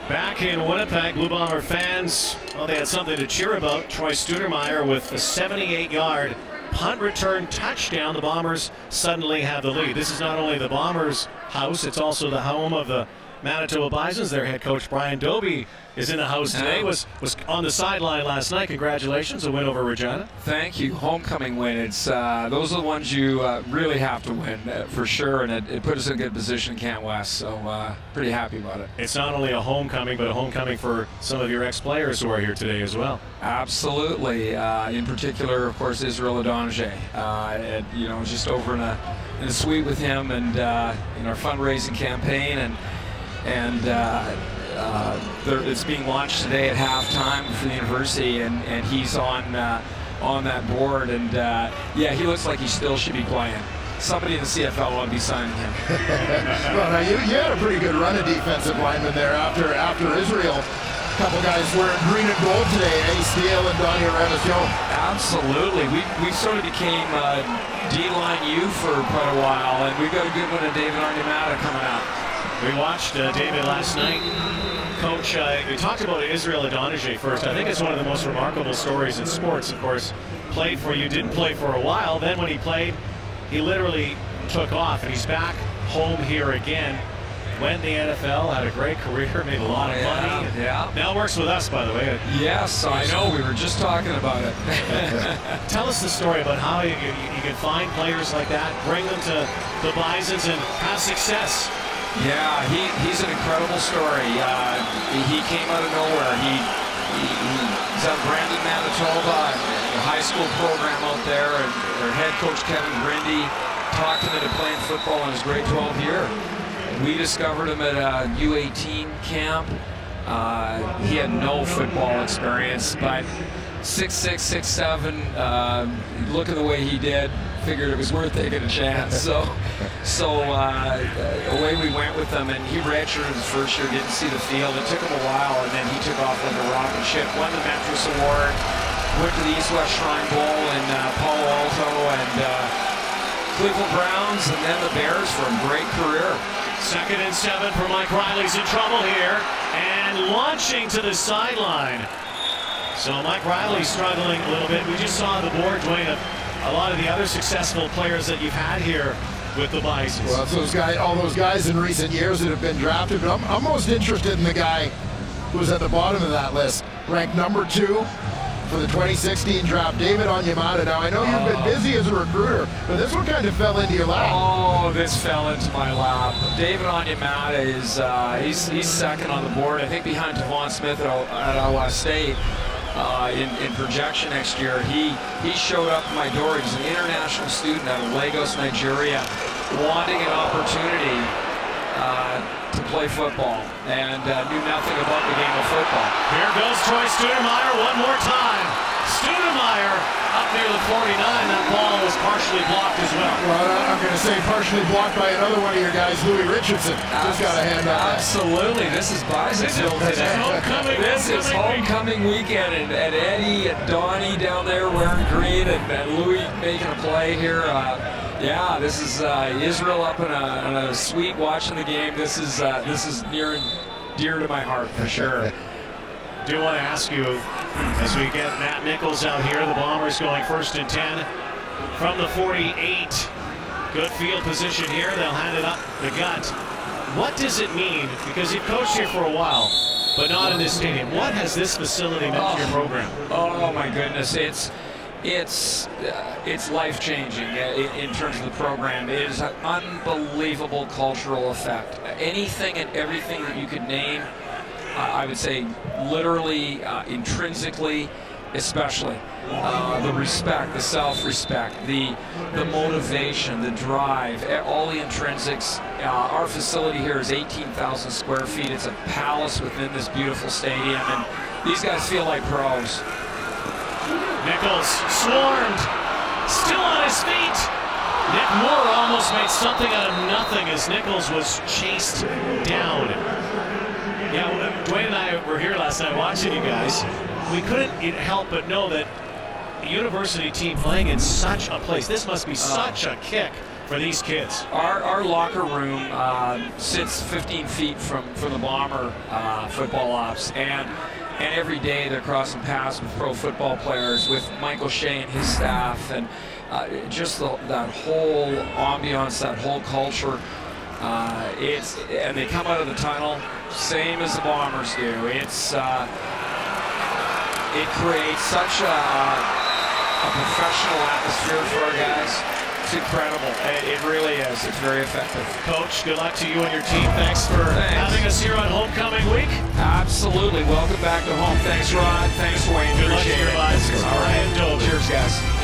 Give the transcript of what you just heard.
Back in Winnipeg, Blue Bomber fans, well, they had something to cheer about. Troy Studermeyer with a 78-yard punt return touchdown. The Bombers suddenly have the lead. This is not only the Bombers' house, it's also the home of the Manitoba Bisons. Their head coach Brian Dobie is in the house today. Was on the sideline last night. Congratulations, a win over Regina. Thank you. Homecoming win. It's those are the ones you really have to win for sure, and it put us in a good position in Camp West. So pretty happy about it. It's not only a homecoming, but a homecoming for some of your ex-players who are here today as well. Absolutely. In particular, of course, Israel Adonijah. You know, just over in a suite with him and in our fundraising campaign, and it's being launched today at halftime for the university, and he's on that board, and yeah, he looks like he still should be playing. Somebody in the CFL ought to be signing him. Well, now you had a pretty good run of defensive linemen there after Israel. A couple guys wearing green and gold today, Steele and Donnie Revis-Jones. Absolutely. We sort of became D-line U for quite a while, and we've got a good one of David Arnyamata coming out. We watched David last night. Coach, we talked about Israel Adonijah first. I think it's one of the most remarkable stories in sports. Of course, played for you, didn't play for a while. Then when he played, he literally took off, and he's back home here again. Went in the NFL, had a great career, made a lot of money. Yeah. Now works with us, by the way. Yes, I know. We were just talking about it. Tell us the story about how you can find players like that, bring them to the Bisons, and have success. Yeah, he's an incredible story. He came out of nowhere. He's out of Brandon, Manitoba, a high school program out there, and their head coach Kevin Grindy talked him into playing football in his grade 12 year. We discovered him at a U18 camp. He had no football experience, but 6'6", 6'7", look at the way he did, figured it was worth taking a chance. So away we went with him, and he redshirted his first year, didn't see the field. It took him a while, and then he took off like a rocket ship, won the Metros Award, went to the East-West Shrine Bowl in Palo Alto, and Cleveland Browns, and then the Bears for a great career. 2nd and 7 for Mike Riley's in trouble here, and launching to the sideline. So Mike Riley's struggling a little bit. We just saw the board, Dwayne, of a lot of the other successful players that you've had here with the Bisons. Well, it's all those guys in recent years that have been drafted, but I'm most interested in the guy who's at the bottom of that list, ranked number 2 for the 2016 draft, David Arnyamata. Now, I know you've been busy as a recruiter, but this one kind of fell into your lap. Oh, this fell into my lap. David Arnyamata is he's second on the board, I think, behind Tavon Smith at Iowa State. In projection next year, he showed up at my door. He's an international student out of Lagos, Nigeria, wanting an opportunity to play football, and knew nothing about the game of football. Here goes Troy Studermeyer one more time. Studermeyer up near the 49. That ball was partially blocked as well. Well, I'm going to say partially blocked by another one of your guys, Louis Richardson. Just got a hand on that. Absolutely. This is Bisonsville today. This is homecoming weekend, and Eddie and Donnie down there wearing green, and Louis making a play here. Yeah, this is Israel up in a suite watching the game. This is near and dear to my heart for sure. Do want to ask you, as we get Matt Nichols out here, the Bombers going 1st and 10 from the 48. Good field position here. They'll hand it up the gut. What does it mean? Because you've coached here for a while, but not in this stadium. What has this facility meant to your program? Oh my goodness, it's life-changing in terms of the program. It is an unbelievable cultural effect. Anything and everything that you could name, I would say literally, intrinsically, especially. The respect, the self-respect, the motivation, the drive, all the intrinsics. Our facility here is 18,000 square feet. It's a palace within this beautiful stadium, and these guys feel like pros. Nichols swarmed, still on his feet. Nick Moore almost made something out of nothing as Nichols was chased down. Yeah, Dwayne and I were here last night watching you guys. We couldn't help but know that a university team playing in such a place, this must be such a kick for these kids? Our locker room sits 15 feet from the Bomber football ops, and every day they're crossing paths with pro football players, with Michael Shea and his staff, and just that whole ambiance, that whole culture. And they come out of the tunnel same as the Bombers do. It creates such a professional atmosphere for our guys. It's incredible. It really is. It's very effective. Coach, good luck to you and your team. Thanks for having us here on Homecoming Week. Absolutely. Welcome back to home. Thanks, Rod. Thanks, Wayne. Good luck to your Bisons. Brian Dobie. Cheers, guys.